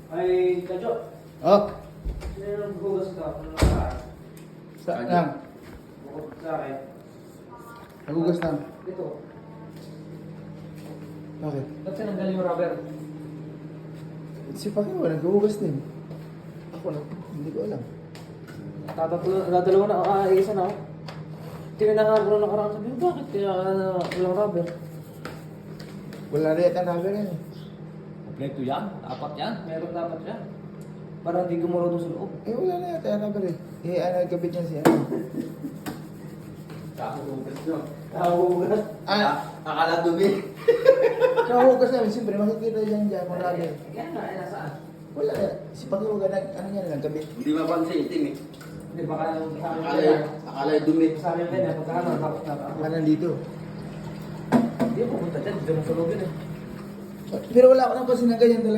Ay, Kadyo. Oh, Sino naghugas ka? Ano na? saan lang? Bukod sa akin. Nagugas lang. Dito. Bakit? Ba't sinanggal yung rubber? Si Pacquiao, naghugas din. Ako na, hindi ko alam. Dadalawa na, isa na ako. Tinanakagro na karang sabi, bakit kaya walang rubber? Wala rin ang rubber yan eh. Kompleto yan, apat yan, meron dapat yan. Para hindi gumuro doon sa loob. Eh, wala na yata ang rubber eh. Eh, nagkabit niya siya. Kahugas nyo. Nakahugas. Akala dumi. Kahugas namin, siyempre makikita dyan mga rubber. Kaya nga, nasaan? Wala na. Si Pacquiao, ano niya na nagkabit. Hindi mapansin, itim eh. Hindi, baka sa amin Akala dumi. Sa amin din, pagkakaroon, tapos na ako. Nandito. Hindi, pupunta dyan, dito na sa loob yun eh. Pero wala ako napansin na ganyan talaga.